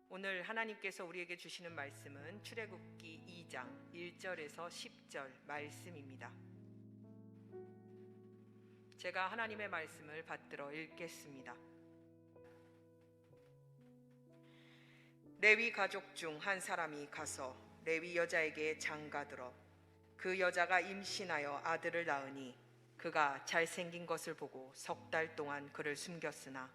오늘 하나님께서 우리에게 주시는 말씀은 출애굽기 2장 1절에서 10절 말씀입니다. 제가 하나님의 말씀을 받들어 읽겠습니다. 레위 가족 중 한 사람이 가서 레위 여자에게 장가들어 그 여자가 임신하여 아들을 낳으니 그가 잘생긴 것을 보고 3달 동안 그를 숨겼으나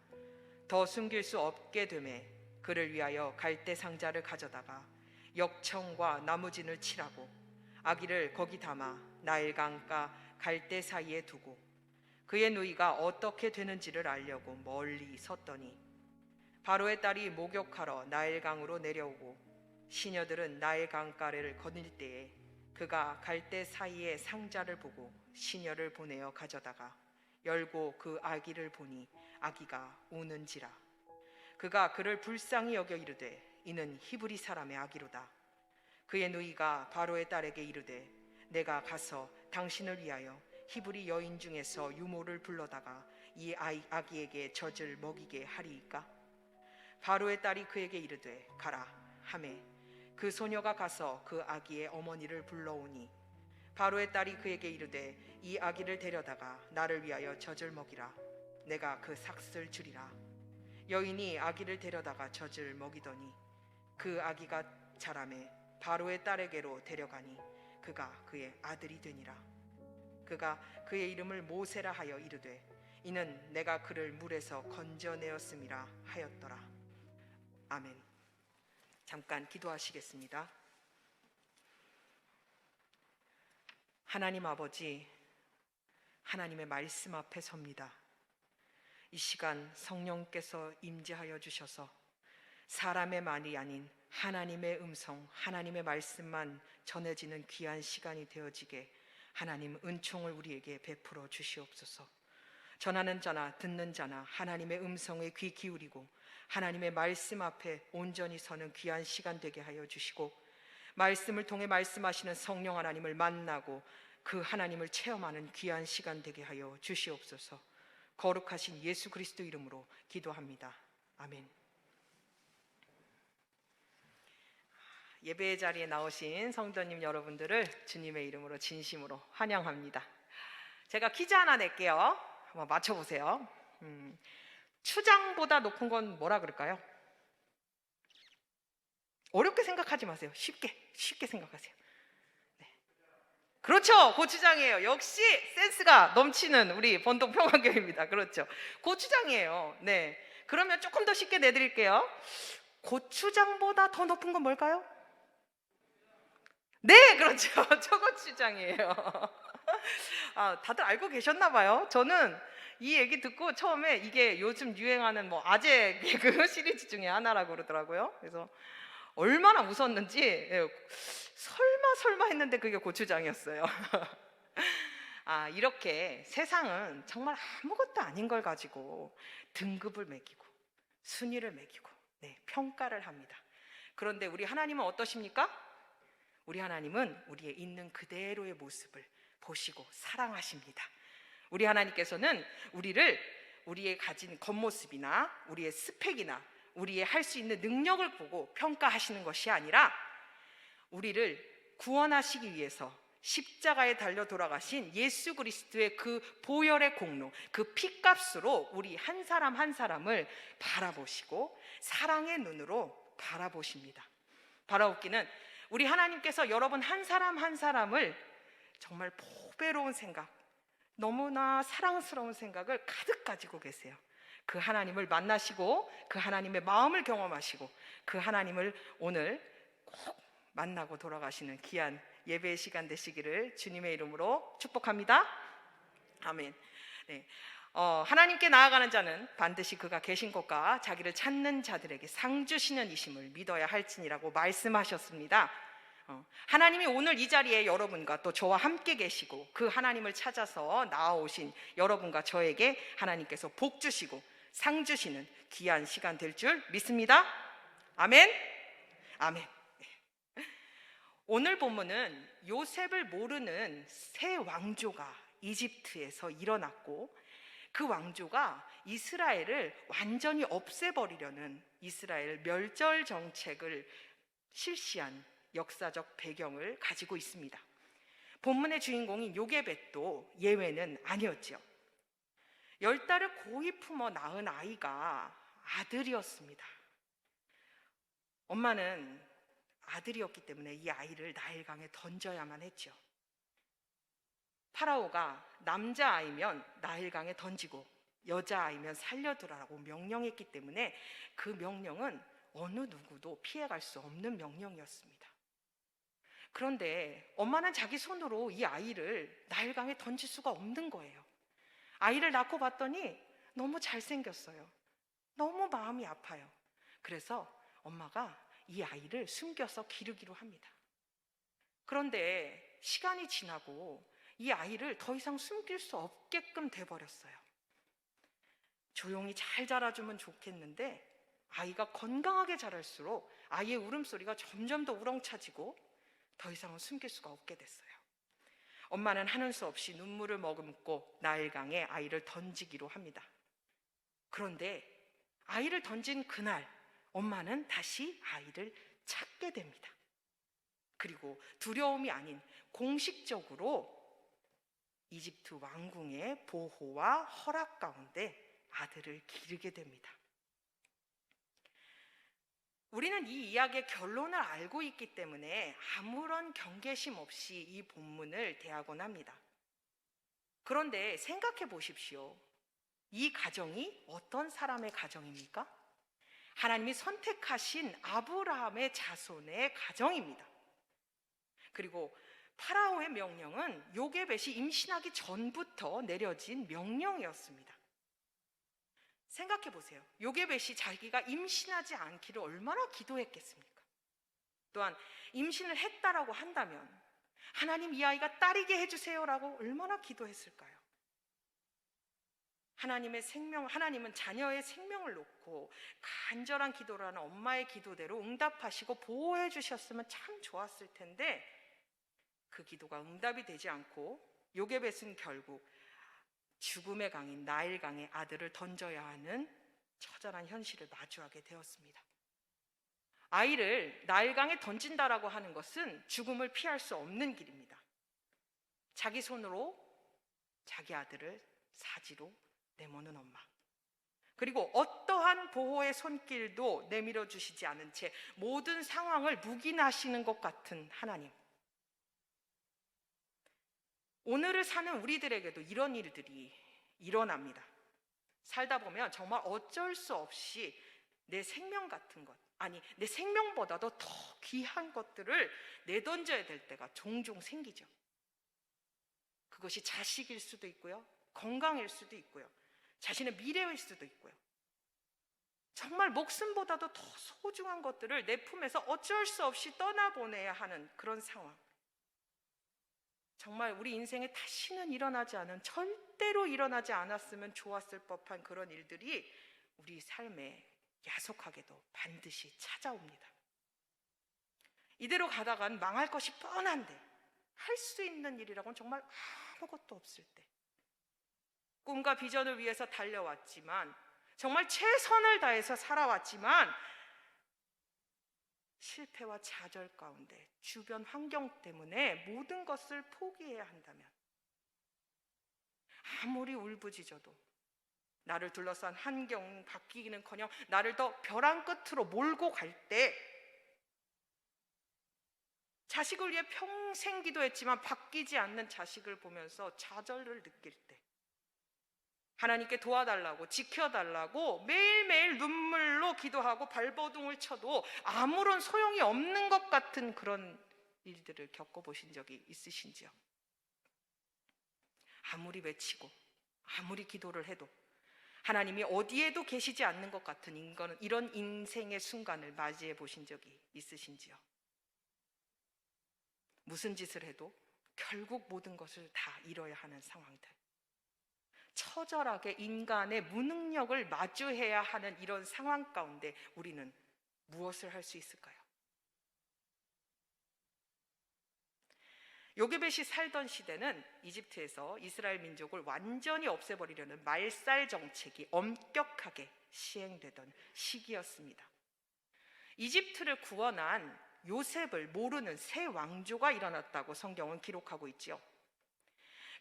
더 숨길 수 없게 되매 그를 위하여 갈대 상자를 가져다가 역청과 나무진을 칠하고 아기를 거기 담아 나일강가 갈대 사이에 두고 그의 누이가 어떻게 되는지를 알려고 멀리 섰더니 바로의 딸이 목욕하러 나일강으로 내려오고 시녀들은 나일강가를 거닐 때에 그가 갈대 사이에 상자를 보고 시녀를 보내어 가져다가 열고 그 아기를 보니 아기가 우는지라. 그가 그를 불쌍히 여겨 이르되 이는 히브리 사람의 아기로다. 그의 누이가 바로의 딸에게 이르되 내가 가서 당신을 위하여 히브리 여인 중에서 유모를 불러다가 이 아기에게 젖을 먹이게 하리이까? 바로의 딸이 그에게 이르되 가라 하매 그 소녀가 가서 그 아기의 어머니를 불러오니 바로의 딸이 그에게 이르되 이 아기를 데려다가 나를 위하여 젖을 먹이라. 내가 그 삭슬 주리라. 여인이 아기를 데려다가 젖을 먹이더니 그 아기가 자라매 바로의 딸에게로 데려가니 그가 그의 아들이 되니라. 그가 그의 이름을 모세라 하여 이르되 이는 내가 그를 물에서 건져내었음이라 하였더라. 아멘. 잠깐 기도하시겠습니다. 하나님 아버지, 하나님의 말씀 앞에 섭니다. 이 시간 성령께서 임재하여 주셔서 사람의 말이 아닌 하나님의 음성, 하나님의 말씀만 전해지는 귀한 시간이 되어지게 하나님 은총을 우리에게 베풀어 주시옵소서. 전하는 자나 듣는 자나 하나님의 음성에 귀 기울이고 하나님의 말씀 앞에 온전히 서는 귀한 시간 되게 하여 주시고 말씀을 통해 말씀하시는 성령 하나님을 만나고 그 하나님을 체험하는 귀한 시간 되게 하여 주시옵소서. 거룩하신 예수 그리스도 이름으로 기도합니다. 아멘. 예배의 자리에 나오신 성도님 여러분들을 주님의 이름으로 진심으로 환영합니다. 제가 퀴즈 하나 낼게요. 한번 맞춰보세요. 추장보다 높은 건 뭐라 그럴까요? 어렵게 생각하지 마세요. 쉽게 생각하세요. 네. 그렇죠, 고추장이에요. 역시 센스가 넘치는 우리 본동 평화교회입니다. 그렇죠, 고추장이에요. 네, 그러면 조금 더 쉽게 내드릴게요. 고추장보다 더 높은 건 뭘까요? 네, 그렇죠. 초고추장이에요. 다들 알고 계셨나 봐요. 저는 이 얘기 듣고 처음에 이게 요즘 유행하는 아재 개그 시리즈 중에 하나라고 그러더라고요. 그래서 얼마나 웃었는지 설마 했는데 그게 고추장이었어요. 이렇게 세상은 정말 아무것도 아닌 걸 가지고 등급을 매기고 순위를 매기고 평가를 합니다. 그런데 우리 하나님은 어떠십니까? 우리 하나님은 우리의 있는 그대로의 모습을 보시고 사랑하십니다. 우리 하나님께서는 우리의 가진 겉모습이나 우리의 스펙이나 우리의 할 수 있는 능력을 보고 평가하시는 것이 아니라 우리를 구원하시기 위해서 십자가에 달려 돌아가신 예수 그리스도의 그 보혈의 공로, 그 피값으로 우리 한 사람 한 사람을 바라보시고 사랑의 눈으로 바라보십니다. 바라옵기는 우리 하나님께서 여러분 한 사람 한 사람을 정말 보배로운 생각, 너무나 사랑스러운 생각을 가득 가지고 계세요. 그 하나님을 만나시고 그 하나님의 마음을 경험하시고 그 하나님을 오늘 꼭 만나고 돌아가시는 귀한 예배의 시간 되시기를 주님의 이름으로 축복합니다. 아멘. 네. 하나님께 나아가는 자는 반드시 그가 계신 곳과 자기를 찾는 자들에게 상 주시는 이심을 믿어야 할지니라고 말씀하셨습니다. 하나님이 오늘 이 자리에 여러분과 또 저와 함께 계시고 그 하나님을 찾아서 나아오신 여러분과 저에게 하나님께서 복 주시고 상 주시는 귀한 시간 될 줄 믿습니다. 아멘. 아멘. 오늘 본문은 요셉을 모르는 새 왕조가 이집트에서 일어났고 그 왕조가 이스라엘을 완전히 없애버리려는 이스라엘 멸절 정책을 실시한 역사적 배경을 가지고 있습니다. 본문의 주인공인 요게벳도 예외는 아니었죠. 10달을 고이 품어 낳은 아이가 아들이었습니다. 엄마는 아들이었기 때문에 이 아이를 나일강에 던져야만 했죠. 파라오가 남자아이면 나일강에 던지고 여자아이면 살려두라고 명령했기 때문에 그 명령은 어느 누구도 피해갈 수 없는 명령이었습니다. 그런데 엄마는 자기 손으로 이 아이를 나일강에 던질 수가 없는 거예요. 아이를 낳고 봤더니 너무 잘생겼어요. 너무 마음이 아파요. 그래서 엄마가 이 아이를 숨겨서 기르기로 합니다. 그런데 시간이 지나고 이 아이를 더 이상 숨길 수 없게끔 돼버렸어요. 조용히 잘 자라주면 좋겠는데 아이가 건강하게 자랄수록 아이의 울음소리가 점점 더 우렁차지고 더 이상은 숨길 수가 없게 됐어요. 엄마는 하는 수 없이 눈물을 머금고 나일강에 아이를 던지기로 합니다. 그런데 아이를 던진 그날 엄마는 다시 아이를 찾게 됩니다. 그리고 두려움이 아닌 공식적으로 이집트 왕궁의 보호와 허락 가운데 아들을 기르게 됩니다. 우리는 이 이야기의 결론을 알고 있기 때문에 아무런 경계심 없이 이 본문을 대하곤 합니다. 그런데 생각해 보십시오. 이 가정이 어떤 사람의 가정입니까? 하나님이 선택하신 아브라함의 자손의 가정입니다. 그리고 파라오의 명령은 요게벳이 임신하기 전부터 내려진 명령이었습니다. 생각해 보세요. 요게벳이 자기가 임신하지 않기를 얼마나 기도했겠습니까? 또한 임신을 했다라고 한다면 하나님 이 아이가 딸이게 해주세요라고 얼마나 기도했을까요? 하나님은 자녀의 생명을 놓고 간절한 기도를 하는 엄마의 기도대로 응답하시고 보호해 주셨으면 참 좋았을 텐데 그 기도가 응답이 되지 않고 요게벳은 결국 죽음의 강인 나일강에 아들을 던져야 하는 처절한 현실을 마주하게 되었습니다. 아이를 나일강에 던진다라고 하는 것은 죽음을 피할 수 없는 길입니다. 자기 손으로 자기 아들을 사지로 내모는 엄마, 그리고 어떠한 보호의 손길도 내밀어 주시지 않은 채 모든 상황을 묵인하시는 것 같은 하나님. 오늘을 사는 우리들에게도 이런 일들이 일어납니다. 살다 보면 정말 어쩔 수 없이 내 생명 같은 것, 아니 내 생명보다도 더 귀한 것들을 내던져야 될 때가 종종 생기죠. 그것이 자식일 수도 있고요, 건강일 수도 있고요, 자신의 미래일 수도 있고요. 정말 목숨보다도 더 소중한 것들을 내 품에서 어쩔 수 없이 떠나보내야 하는 그런 상황. 정말 우리 인생에 다시는 일어나지 않은, 절대로 일어나지 않았으면 좋았을 법한 그런 일들이 우리 삶에 야속하게도 반드시 찾아옵니다. 이대로 가다간 망할 것이 뻔한데 할 수 있는 일이라고는 정말 아무것도 없을 때, 꿈과 비전을 위해서 달려왔지만, 정말 최선을 다해서 살아왔지만 실패와 좌절 가운데 주변 환경 때문에 모든 것을 포기해야 한다면, 아무리 울부짖어도 나를 둘러싼 환경 바뀌기는커녕 나를 더 벼랑 끝으로 몰고 갈 때, 자식을 위해 평생 기도했지만 바뀌지 않는 자식을 보면서 좌절을 느낄 때, 하나님께 도와달라고, 지켜달라고 매일매일 눈물로 기도하고 발버둥을 쳐도 아무런 소용이 없는 것 같은 그런 일들을 겪어보신 적이 있으신지요? 아무리 외치고 아무리 기도를 해도 하나님이 어디에도 계시지 않는 것 같은 이런 인생의 순간을 맞이해 보신 적이 있으신지요? 무슨 짓을 해도 결국 모든 것을 다 잃어야 하는 상황들, 처절하게 인간의 무능력을 마주해야 하는 이런 상황 가운데 우리는 무엇을 할 수 있을까요? 요게벳이 살던 시대는 이집트에서 이스라엘 민족을 완전히 없애버리려는 말살 정책이 엄격하게 시행되던 시기였습니다. 이집트를 구원한 요셉을 모르는 새 왕조가 일어났다고 성경은 기록하고 있죠.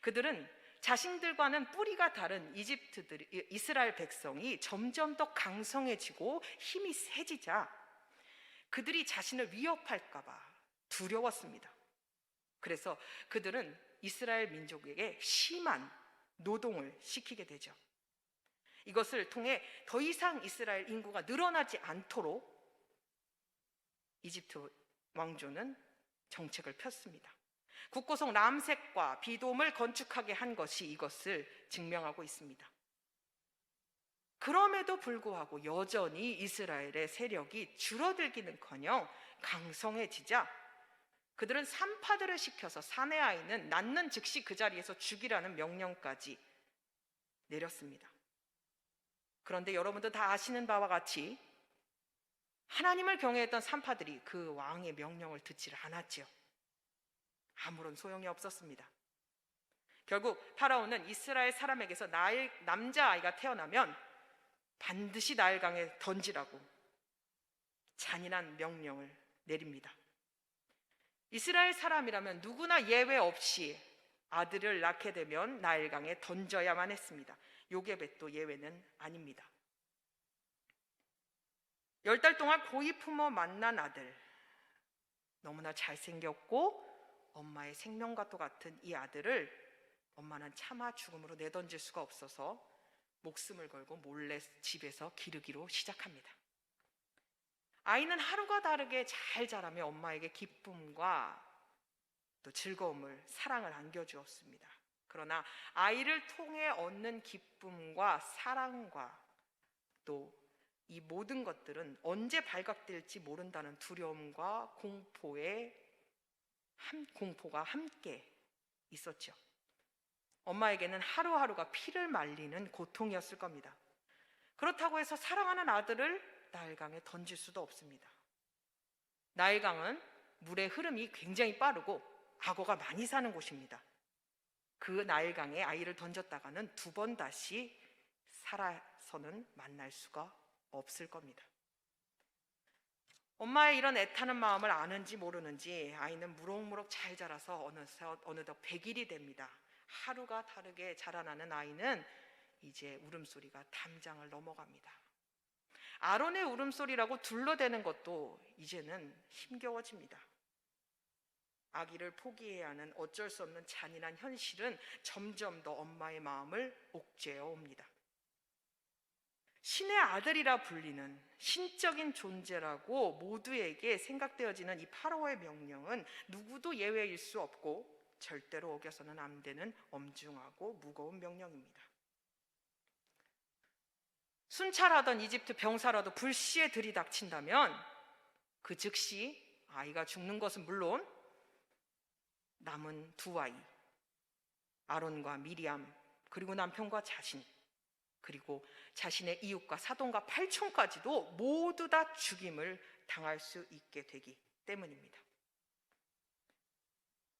그들은 자신들과는 뿌리가 다른 이스라엘 백성이 점점 더 강성해지고 힘이 세지자 그들이 자신을 위협할까 봐 두려웠습니다. 그래서 그들은 이스라엘 민족에게 심한 노동을 시키게 되죠. 이것을 통해 더 이상 이스라엘 인구가 늘어나지 않도록 이집트 왕조는 정책을 폈습니다. 국고성 람색과 비돔을 건축하게 한 것이 이것을 증명하고 있습니다. 그럼에도 불구하고 여전히 이스라엘의 세력이 줄어들기는커녕 강성해지자 그들은 산파들을 시켜서 사내 아이는 낳는 즉시 그 자리에서 죽이라는 명령까지 내렸습니다. 그런데 여러분도 다 아시는 바와 같이 하나님을 경외했던 산파들이 그 왕의 명령을 듣지 않았지요. 아무런 소용이 없었습니다. 결국 파라오는 이스라엘 사람에게서 남자아이가 태어나면 반드시 나일강에 던지라고 잔인한 명령을 내립니다. 이스라엘 사람이라면 누구나 예외 없이 아들을 낳게 되면 나일강에 던져야만 했습니다. 요게벳도 예외는 아닙니다. 10달 동안 고이 품어 만난 아들, 너무나 잘생겼고 엄마의 생명과도 같은 이 아들을 엄마는 차마 죽음으로 내던질 수가 없어서 목숨을 걸고 몰래 집에서 기르기로 시작합니다. 아이는 하루가 다르게 잘 자라며 엄마에게 기쁨과 또 즐거움을, 사랑을 안겨주었습니다. 그러나 아이를 통해 얻는 기쁨과 사랑과 또 이 모든 것들은 언제 발각될지 모른다는 두려움과 공포가 함께 있었죠. 엄마에게는 하루하루가 피를 말리는 고통이었을 겁니다. 그렇다고 해서 사랑하는 아들을 나일강에 던질 수도 없습니다. 나일강은 물의 흐름이 굉장히 빠르고 악어가 많이 사는 곳입니다. 그 나일강에 아이를 던졌다가는 2번 다시 살아서는 만날 수가 없을 겁니다. 엄마의 이런 애타는 마음을 아는지 모르는지 아이는 무럭무럭 잘 자라서 어느덧 100일이 됩니다. 하루가 다르게 자라나는 아이는 이제 울음소리가 담장을 넘어갑니다. 아론의 울음소리라고 둘러대는 것도 이제는 힘겨워집니다. 아기를 포기해야 하는 어쩔 수 없는 잔인한 현실은 점점 더 엄마의 마음을 옥죄어 옵니다. 신의 아들이라 불리는 신적인 존재라고 모두에게 생각되어지는 이 파라오의 명령은 누구도 예외일 수 없고 절대로 어겨서는 안 되는 엄중하고 무거운 명령입니다. 순찰하던 이집트 병사라도 불시에 들이닥친다면 그 즉시 아이가 죽는 것은 물론 남은 2아이, 아론과 미리암, 그리고 남편과 자신, 그리고 자신의 이웃과 사돈과 팔촌까지도 모두 다 죽임을 당할 수 있게 되기 때문입니다.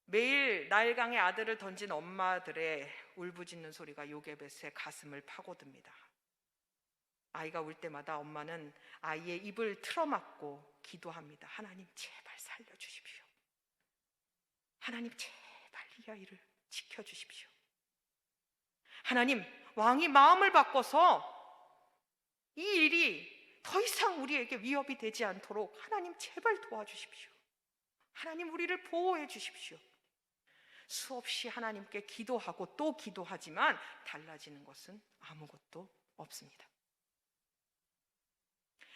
매일 나일강에 아들을 던진 엄마들의 울부짖는 소리가 요게벳의 가슴을 파고듭니다. 아이가 울 때마다 엄마는 아이의 입을 틀어막고 기도합니다. 하나님 제발 살려주십시오. 하나님 제발 이 아이를 지켜주십시오. 하나님, 왕이 마음을 바꿔서 이 일이 더 이상 우리에게 위협이 되지 않도록 하나님 제발 도와주십시오. 하나님 우리를 보호해 주십시오. 수없이 하나님께 기도하고 또 기도하지만 달라지는 것은 아무것도 없습니다.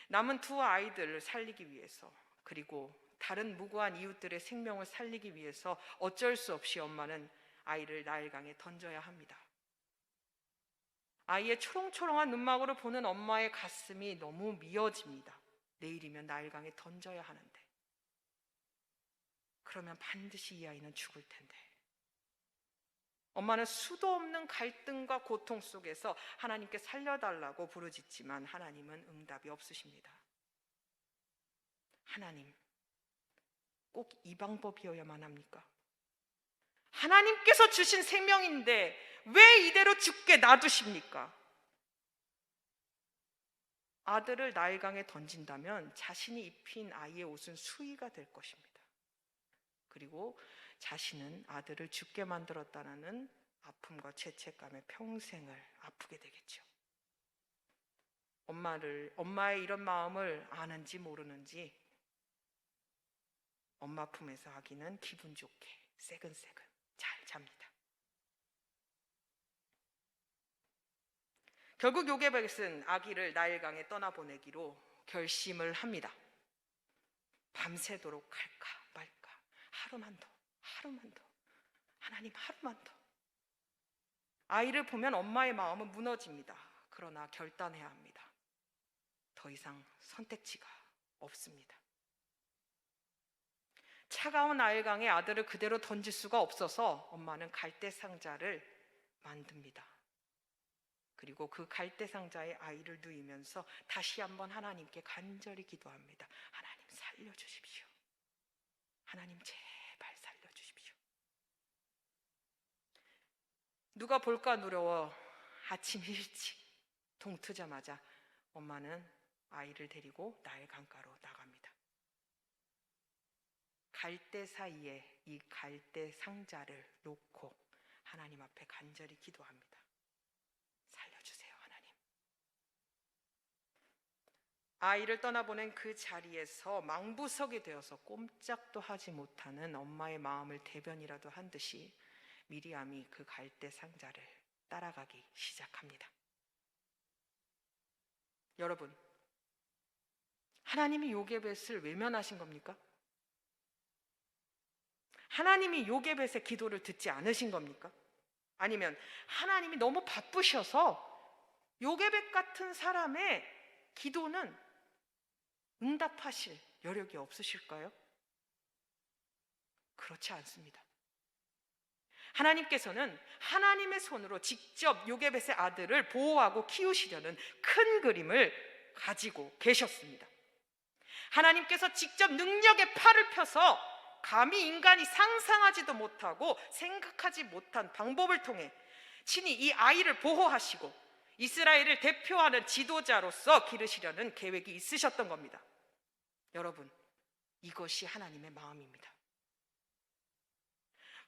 남은 2아이들을 살리기 위해서, 그리고 다른 무고한 이웃들의 생명을 살리기 위해서 어쩔 수 없이 엄마는 아이를 나일강에 던져야 합니다. 아이의 초롱초롱한 눈망울을 보는 엄마의 가슴이 너무 미어집니다. 내일이면 나일강에 던져야 하는데, 그러면 반드시 이 아이는 죽을 텐데. 엄마는 수도 없는 갈등과 고통 속에서 하나님께 살려달라고 부르짖지만 하나님은 응답이 없으십니다. 하나님, 꼭 이 방법이어야만 합니까? 하나님께서 주신 생명인데 왜 이대로 죽게 놔두십니까? 아들을 나일강에 던진다면 자신이 입힌 아이의 옷은 수의가 될 것입니다. 그리고 자신은 아들을 죽게 만들었다는 아픔과 죄책감에 평생을 아프게 되겠죠. 엄마의 이런 마음을 아는지 모르는지 엄마 품에서 아기는 기분 좋게 새근새근 잘 잡니다. 결국 요게벳은 아기를 나일강에 떠나보내기로 결심을 합니다. 밤새도록 갈까 말까, 하루만 더, 하나님 하루만 더. 아이를 보면 엄마의 마음은 무너집니다. 그러나 결단해야 합니다. 더 이상 선택지가 없습니다. 차가운 나일강에 아들을 그대로 던질 수가 없어서 엄마는 갈대 상자를 만듭니다. 그리고 그 갈대 상자에 아이를 누이면서 다시 한번 하나님께 간절히 기도합니다. 하나님 살려주십시오. 하나님 제발 살려주십시오. 누가 볼까 두려워 아침 일찍 동 트자마자 엄마는 아이를 데리고 나일강가로 나갑니다. 갈대 사이에 이 갈대 상자를 놓고 하나님 앞에 간절히 기도합니다. 살려주세요, 하나님. 아이를 떠나보낸 그 자리에서 망부석이 되어서 꼼짝도 하지 못하는 엄마의 마음을 대변이라도 한 듯이 미리암이 그 갈대 상자를 따라가기 시작합니다. 여러분, 하나님이 요게벳을 외면하신 겁니까? 하나님이 요게벳의 기도를 듣지 않으신 겁니까? 아니면 하나님이 너무 바쁘셔서 요게벳 같은 사람의 기도는 응답하실 여력이 없으실까요? 그렇지 않습니다. 하나님께서는 하나님의 손으로 직접 요게벳의 아들을 보호하고 키우시려는 큰 그림을 가지고 계셨습니다. 하나님께서 직접 능력의 팔을 펴서 감히 인간이 상상하지도 못하고 생각하지 못한 방법을 통해 친히 이 아이를 보호하시고 이스라엘을 대표하는 지도자로서 기르시려는 계획이 있으셨던 겁니다. 여러분, 이것이 하나님의 마음입니다.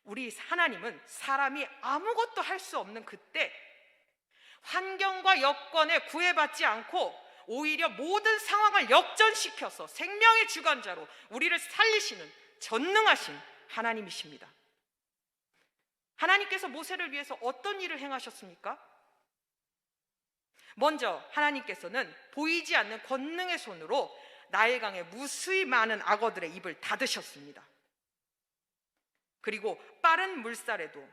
우리 하나님은 사람이 아무것도 할 수 없는 그때 환경과 여건에 구애받지 않고 오히려 모든 상황을 역전시켜서 생명의 주관자로 우리를 살리시는 전능하신 하나님이십니다. 하나님께서 모세를 위해서 어떤 일을 행하셨습니까? 먼저 하나님께서는 보이지 않는 권능의 손으로 나일강에 무수히 많은 악어들의 입을 닫으셨습니다. 그리고 빠른 물살에도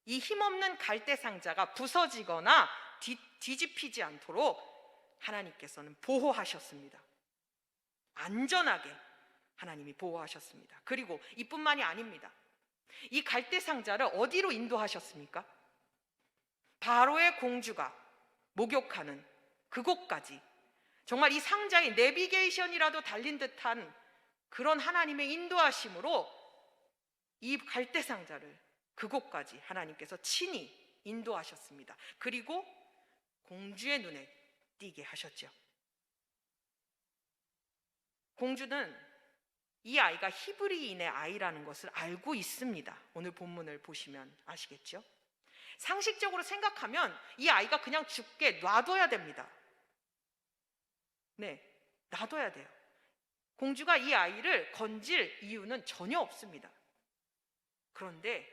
이 힘없는 갈대 상자가 부서지거나 뒤집히지 않도록 하나님께서는 보호하셨습니다. 안전하게 하나님이 보호하셨습니다. 그리고 이뿐만이 아닙니다. 이 갈대 상자를 어디로 인도하셨습니까? 바로의 공주가 목욕하는 그곳까지, 정말 이 상자에 내비게이션이라도 달린 듯한 그런 하나님의 인도하심으로 이 갈대 상자를 그곳까지 하나님께서 친히 인도하셨습니다. 그리고 공주의 눈에 띄게 하셨죠. 공주는 이 아이가 히브리인의 아이라는 것을 알고 있습니다. 오늘 본문을 보시면 아시겠죠? 상식적으로 생각하면 이 아이가 그냥 죽게 놔둬야 됩니다. 네, 놔둬야 돼요. 공주가 이 아이를 건질 이유는 전혀 없습니다. 그런데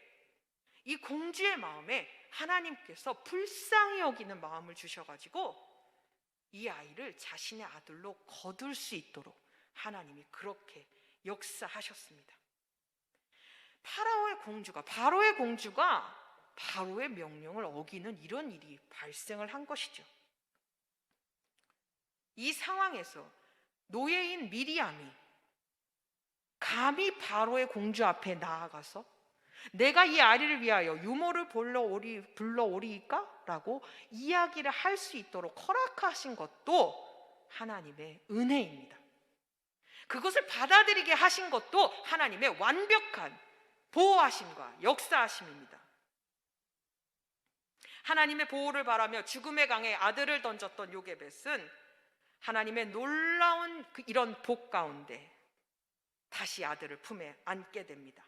이 공주의 마음에 하나님께서 불쌍히 여기는 마음을 주셔가지고 이 아이를 자신의 아들로 거둘 수 있도록 하나님이 그렇게 역사하셨습니다. 바로의 공주가 바로의 명령을 어기는 이런 일이 발생을 한 것이죠. 이 상황에서 노예인 미리암이 감히 바로의 공주 앞에 나아가서 내가 이 아이를 위하여 유모를 불러오리이까? 라고 이야기를 할 수 있도록 허락하신 것도 하나님의 은혜입니다. 그것을 받아들이게 하신 것도 하나님의 완벽한 보호하심과 역사하심입니다. 하나님의 보호를 바라며 죽음의 강에 아들을 던졌던 요게벳은 하나님의 놀라운 이런 복 가운데 다시 아들을 품에 안게 됩니다.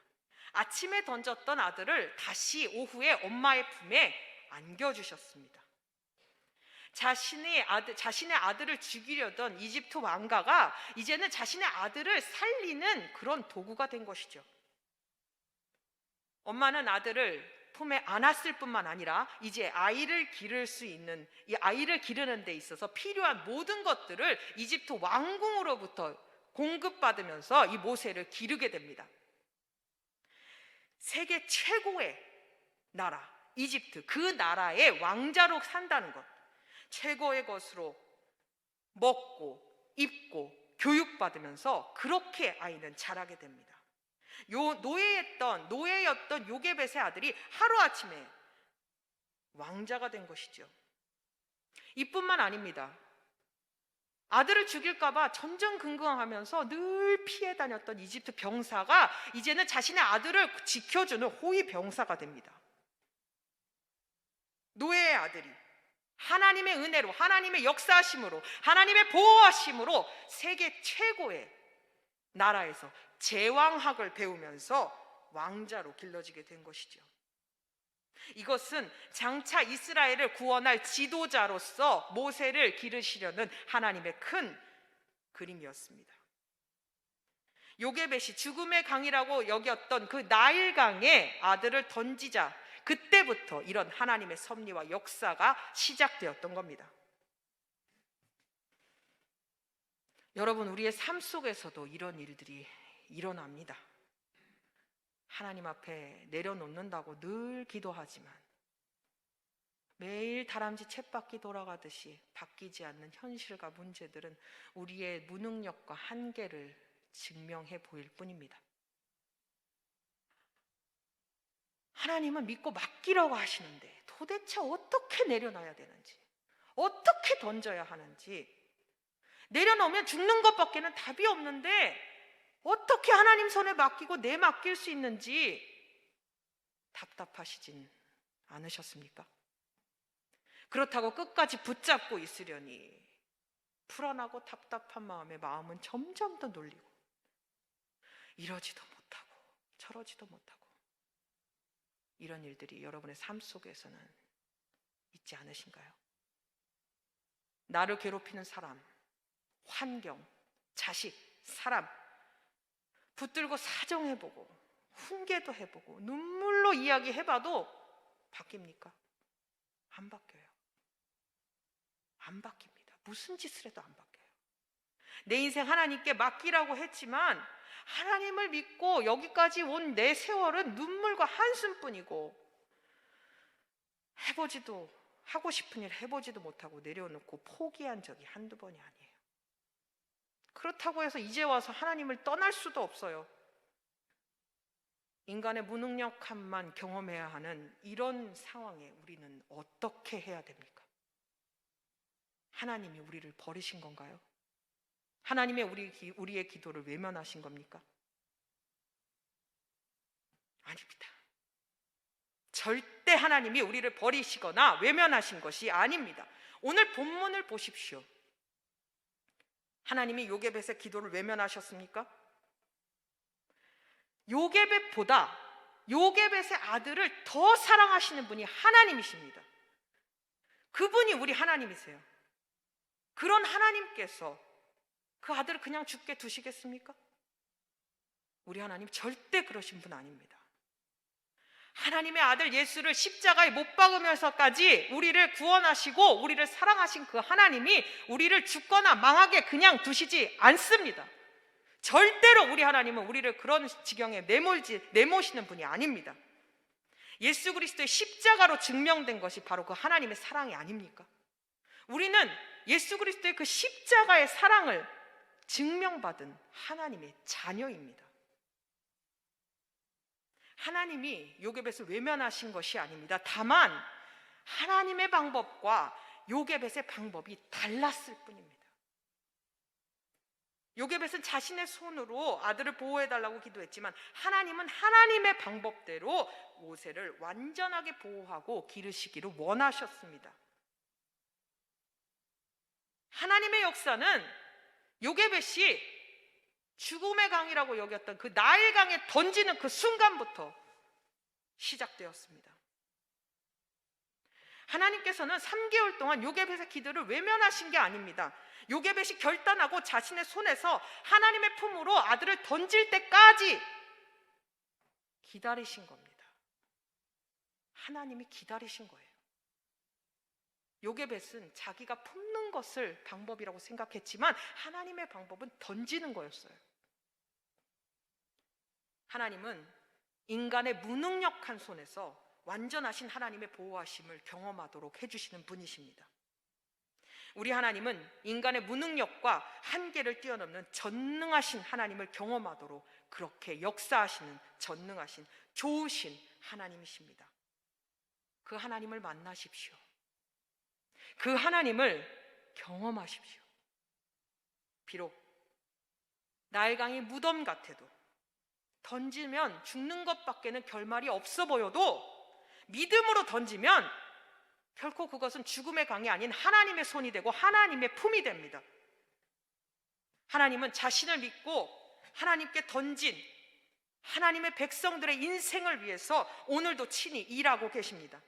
아침에 던졌던 아들을 다시 오후에 엄마의 품에 안겨주셨습니다. 자신의 아들을 죽이려던 이집트 왕가가 이제는 자신의 아들을 살리는 그런 도구가 된 것이죠. 엄마는 아들을 품에 안았을 뿐만 아니라 이제 아이를 기를 수 있는, 이 아이를 기르는 데 있어서 필요한 모든 것들을 이집트 왕궁으로부터 공급받으면서 이 모세를 기르게 됩니다. 세계 최고의 나라 이집트, 그 나라의 왕자로 산다는 것, 최고의 것으로 먹고 입고 교육받으면서 그렇게 아이는 자라게 됩니다. 노예였던 요게벳의 아들이 하루아침에 왕자가 된 것이죠. 이뿐만 아닙니다. 아들을 죽일까봐 전전긍긍하면서 늘 피해 다녔던 이집트 병사가 이제는 자신의 아들을 지켜주는 호위 병사가 됩니다. 노예의 아들이 하나님의 은혜로, 하나님의 역사하심으로, 하나님의 보호하심으로 세계 최고의 나라에서 제왕학을 배우면서 왕자로 길러지게 된 것이죠. 이것은 장차 이스라엘을 구원할 지도자로서 모세를 기르시려는 하나님의 큰 그림이었습니다. 요게벳이 죽음의 강이라고 여겼던 그 나일강에 아들을 던지자 그때부터 이런 하나님의 섭리와 역사가 시작되었던 겁니다. 여러분, 우리의 삶 속에서도 이런 일들이 일어납니다. 하나님 앞에 내려놓는다고 늘 기도하지만 매일 다람쥐 쳇바퀴 돌아가듯이 바뀌지 않는 현실과 문제들은 우리의 무능력과 한계를 증명해 보일 뿐입니다. 하나님은 믿고 맡기라고 하시는데 도대체 어떻게 내려놔야 되는지, 어떻게 던져야 하는지, 내려놓으면 죽는 것밖에는 답이 없는데 어떻게 하나님 손에 맡기고 맡길 수 있는지 답답하시진 않으셨습니까? 그렇다고 끝까지 붙잡고 있으려니 불안하고 답답한 마음은 점점 더 눌리고 이러지도 못하고 저러지도 못하고 이런 일들이 여러분의 삶 속에서는 있지 않으신가요? 나를 괴롭히는 사람, 환경, 자식, 사람 붙들고 사정해보고 훈계도 해보고 눈물로 이야기해봐도 바뀝니까? 안 바뀌어요. 안 바뀝니다. 무슨 짓을 해도 안 바뀌어요. 내 인생 하나님께 맡기라고 했지만 하나님을 믿고 여기까지 온 내 세월은 눈물과 한숨뿐이고 하고 싶은 일 해보지도 못하고 내려놓고 포기한 적이 한두 번이 아니에요. 그렇다고 해서 이제 와서 하나님을 떠날 수도 없어요. 인간의 무능력함만 경험해야 하는 이런 상황에 우리는 어떻게 해야 됩니까? 하나님이 우리를 버리신 건가요? 하나님의 우리의 기도를 외면하신 겁니까? 아닙니다. 절대 하나님이 우리를 버리시거나 외면하신 것이 아닙니다. 오늘 본문을 보십시오. 하나님이 요게벳의 기도를 외면하셨습니까? 요게벳보다 요게벳의 아들을 더 사랑하시는 분이 하나님이십니다. 그분이 우리 하나님이세요. 그런 하나님께서 그 아들을 그냥 죽게 두시겠습니까? 우리 하나님 절대 그러신 분 아닙니다. 하나님의 아들 예수를 십자가에 못 박으면서까지 우리를 구원하시고 우리를 사랑하신 그 하나님이 우리를 죽거나 망하게 그냥 두시지 않습니다. 절대로 우리 하나님은 우리를 그런 지경에 내모시는 분이 아닙니다. 예수 그리스도의 십자가로 증명된 것이 바로 그 하나님의 사랑이 아닙니까? 우리는 예수 그리스도의 그 십자가의 사랑을 증명받은 하나님의 자녀입니다. 하나님이 요게벳을 외면하신 것이 아닙니다. 다만 하나님의 방법과 요게벳의 방법이 달랐을 뿐입니다. 요게벳은 자신의 손으로 아들을 보호해달라고 기도했지만 하나님은 하나님의 방법대로 모세를 완전하게 보호하고 기르시기를 원하셨습니다. 하나님의 역사는 요게벳이 죽음의 강이라고 여겼던 그 나일강에 던지는 그 순간부터 시작되었습니다. 하나님께서는 3개월 동안 요게벳의 기도를 외면하신 게 아닙니다. 요게벳이 결단하고 자신의 손에서 하나님의 품으로 아들을 던질 때까지 기다리신 겁니다. 하나님이 기다리신 거예요. 요게벳은 자기가 품는 것을 방법이라고 생각했지만 하나님의 방법은 던지는 거였어요. 하나님은 인간의 무능력한 손에서 완전하신 하나님의 보호하심을 경험하도록 해주시는 분이십니다. 우리 하나님은 인간의 무능력과 한계를 뛰어넘는 전능하신 하나님을 경험하도록 그렇게 역사하시는 전능하신 좋으신 하나님이십니다. 그 하나님을 만나십시오. 그 하나님을 경험하십시오. 비록 나일강이 무덤 같아도, 던지면 죽는 것밖에는 결말이 없어 보여도 믿음으로 던지면 결코 그것은 죽음의 강이 아닌 하나님의 손이 되고 하나님의 품이 됩니다. 하나님은 자신을 믿고 하나님께 던진 하나님의 백성들의 인생을 위해서 오늘도 친히 일하고 계십니다.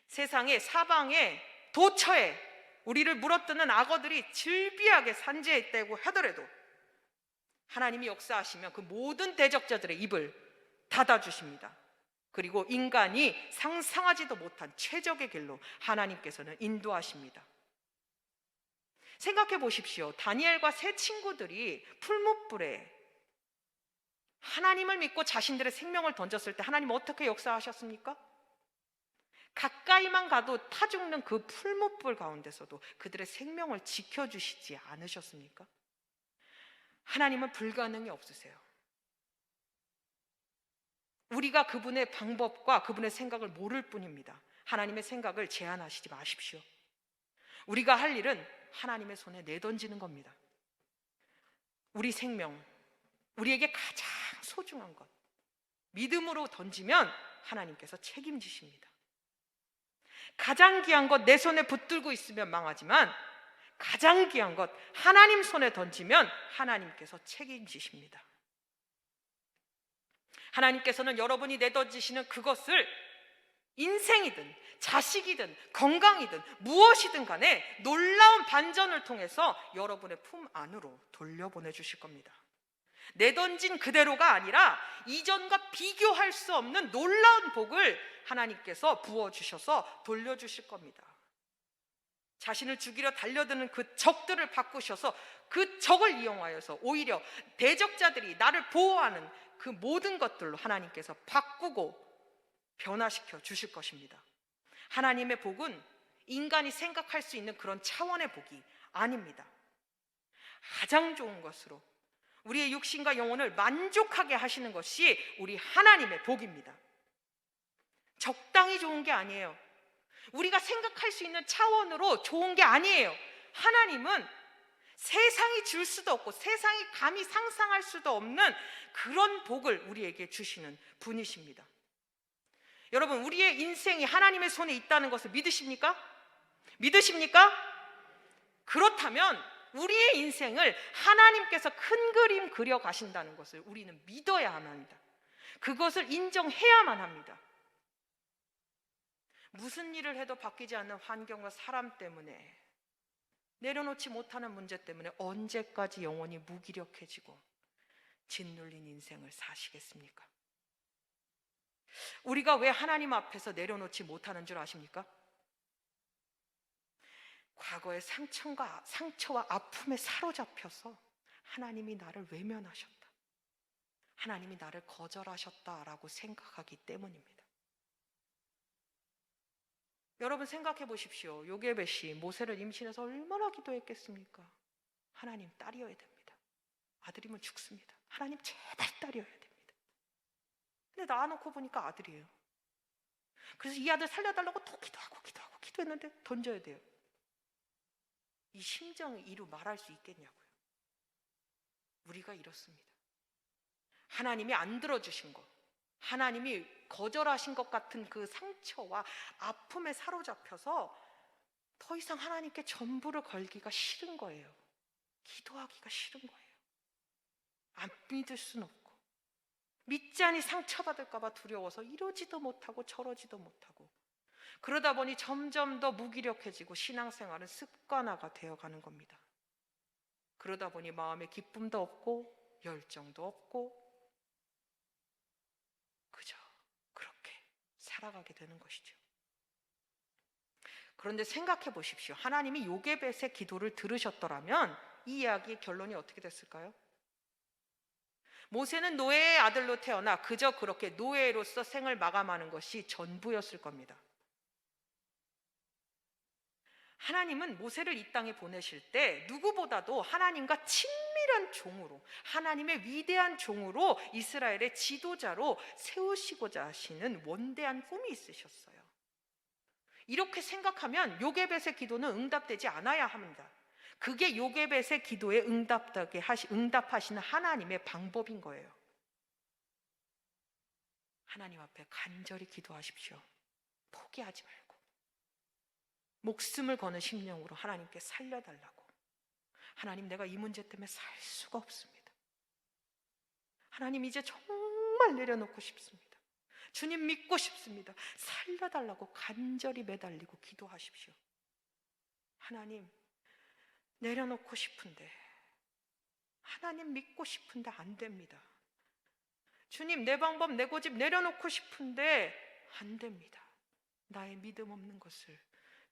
세상의 사방에 도처에 우리를 물어뜯는 악어들이 즐비하게 산재했다고 하더라도 하나님이 역사하시면 그 모든 대적자들의 입을 닫아주십니다. 그리고 인간이 상상하지도 못한 최적의 길로 하나님께서는 인도하십니다. 생각해 보십시오. 다니엘과 세 친구들이 풀무불에 하나님을 믿고 자신들의 생명을 던졌을 때 하나님 어떻게 역사하셨습니까? 가까이만 가도 타 죽는 그 풀무불 가운데서도 그들의 생명을 지켜주시지 않으셨습니까? 하나님은 불가능이 없으세요. 우리가 그분의 방법과 그분의 생각을 모를 뿐입니다. 하나님의 생각을 제한하시지 마십시오. 우리가 할 일은 하나님의 손에 내던지는 겁니다. 우리 생명, 우리에게 가장 소중한 것, 믿음으로 던지면 하나님께서 책임지십니다. 가장 귀한 것 내 손에 붙들고 있으면 망하지만 가장 귀한 것 하나님 손에 던지면 하나님께서 책임지십니다. 하나님께서는 여러분이 내던지시는 그것을 인생이든 자식이든 건강이든 무엇이든 간에 놀라운 반전을 통해서 여러분의 품 안으로 돌려보내 주실 겁니다. 내던진 그대로가 아니라 이전과 비교할 수 없는 놀라운 복을 하나님께서 부어주셔서 돌려주실 겁니다. 자신을 죽이려 달려드는 그 적들을 바꾸셔서 그 적을 이용하여서 오히려 대적자들이 나를 보호하는 그 모든 것들로 하나님께서 바꾸고 변화시켜 주실 것입니다. 하나님의 복은 인간이 생각할 수 있는 그런 차원의 복이 아닙니다. 가장 좋은 것으로 우리의 육신과 영혼을 만족하게 하시는 것이 우리 하나님의 복입니다. 적당히 좋은 게 아니에요. 우리가 생각할 수 있는 차원으로 좋은 게 아니에요. 하나님은 세상이 줄 수도 없고 세상이 감히 상상할 수도 없는 그런 복을 우리에게 주시는 분이십니다. 여러분, 우리의 인생이 하나님의 손에 있다는 것을 믿으십니까? 믿으십니까? 그렇다면 우리의 인생을 하나님께서 큰 그림 그려 가신다는 것을 우리는 믿어야만 합니다. 그것을 인정해야만 합니다. 무슨 일을 해도 바뀌지 않는 환경과 사람 때문에, 내려놓지 못하는 문제 때문에 언제까지 영원히 무기력해지고 짓눌린 인생을 사시겠습니까? 우리가 왜 하나님 앞에서 내려놓지 못하는 줄 아십니까? 과거의 상처와 아픔에 사로잡혀서 하나님이 나를 외면하셨다, 하나님이 나를 거절하셨다라고 생각하기 때문입니다. 여러분 생각해 보십시오. 요게벳이 모세를 임신해서 얼마나 기도했겠습니까? 하나님, 딸이어야 됩니다. 아들이면 죽습니다. 하나님, 제발 딸이어야 됩니다. 근데 낳아놓고 보니까 아들이에요. 그래서 이 아들 살려달라고 또 기도했는데 던져야 돼요. 이 심정을 이루 말할 수 있겠냐고요. 우리가 이렇습니다. 하나님이 안 들어주신 것, 하나님이 거절하신 것 같은 그 상처와 아픔에 사로잡혀서 더 이상 하나님께 전부를 걸기가 싫은 거예요. 기도하기가 싫은 거예요. 안 믿을 수는 없고, 믿지 않니 상처받을까 봐 두려워서 이러지도 못하고 저러지도 못하고, 그러다 보니 점점 더 무기력해지고 신앙생활은 습관화가 되어가는 겁니다. 그러다 보니 마음에 기쁨도 없고 열정도 없고 그저 그렇게 살아가게 되는 것이죠. 그런데 생각해 보십시오. 하나님이 요게벳의 기도를 들으셨더라면 이 이야기의 결론이 어떻게 됐을까요? 모세는 노예의 아들로 태어나 그저 그렇게 노예로서 생을 마감하는 것이 전부였을 겁니다. 하나님은 모세를 이 땅에 보내실 때 누구보다도 하나님과 친밀한 종으로, 하나님의 위대한 종으로 이스라엘의 지도자로 세우시고자 하시는 원대한 꿈이 있으셨어요. 이렇게 생각하면 요게벳의 기도는 응답되지 않아야 합니다. 그게 요게벳의 기도에 응답하시는 하나님의 방법인 거예요. 하나님 앞에 간절히 기도하십시오. 포기하지 말고 목숨을 거는 심령으로 하나님께 살려달라고. 하나님, 내가 이 문제 때문에 살 수가 없습니다. 하나님, 이제 정말 내려놓고 싶습니다. 주님 믿고 싶습니다. 살려달라고 간절히 매달리고 기도하십시오. 하나님, 내려놓고 싶은데, 하나님 믿고 싶은데 안 됩니다. 주님, 내 방법, 내 고집 내려놓고 싶은데 안 됩니다. 나의 믿음 없는 것을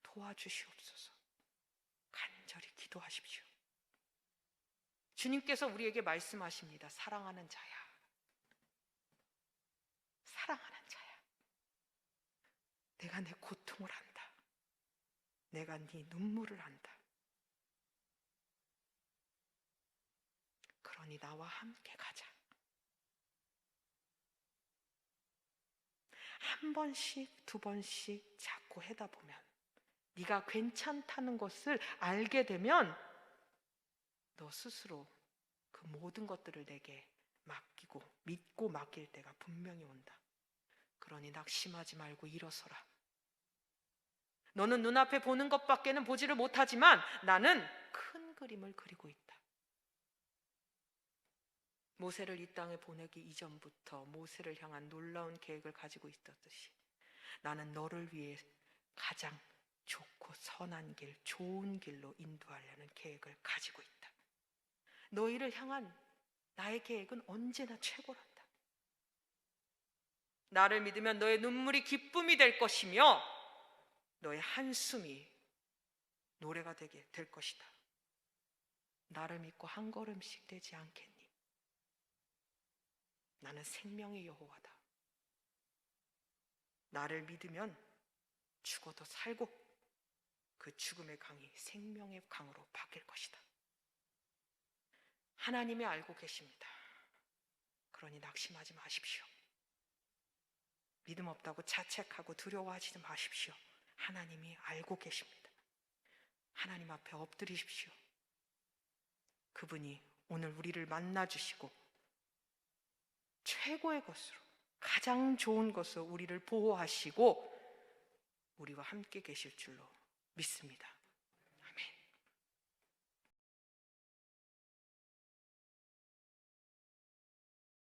도와주시옵소서. 간절히 기도하십시오. 주님께서 우리에게 말씀하십니다. 사랑하는 자야, 사랑하는 자야, 내가 내 고통을 안다. 내가 네 눈물을 안다. 그러니 나와 함께 가자. 한 번씩, 두 번씩 자꾸 하다 보면, 네가 괜찮다는 것을 알게 되면 너 스스로 그 모든 것들을 내게 맡기고 믿고 맡길 때가 분명히 온다. 그러니 낙심하지 말고 일어서라. 너는 눈앞에 보는 것밖에는 보지를 못하지만 나는 큰 그림을 그리고 있다. 모세를 이 땅에 보내기 이전부터 모세를 향한 놀라운 계획을 가지고 있었듯이 나는 너를 위해 가장 좋고 선한 길, 좋은 길로 인도하려는 계획을 가지고 있다. 너희를 향한 나의 계획은 언제나 최고란다. 나를 믿으면 너의 눈물이 기쁨이 될 것이며 너의 한숨이 노래가 되게 될 것이다. 나를 믿고 한 걸음씩 되지 않겠니? 나는 생명의 여호와다. 나를 믿으면 죽어도 살고 그 죽음의 강이 생명의 강으로 바뀔 것이다. 하나님이 알고 계십니다. 그러니 낙심하지 마십시오. 믿음 없다고 자책하고 두려워하지 마십시오. 하나님이 알고 계십니다. 하나님 앞에 엎드리십시오. 그분이 오늘 우리를 만나주시고 최고의 것으로, 가장 좋은 것으로 우리를 보호하시고 우리와 함께 계실 줄로 믿습니다.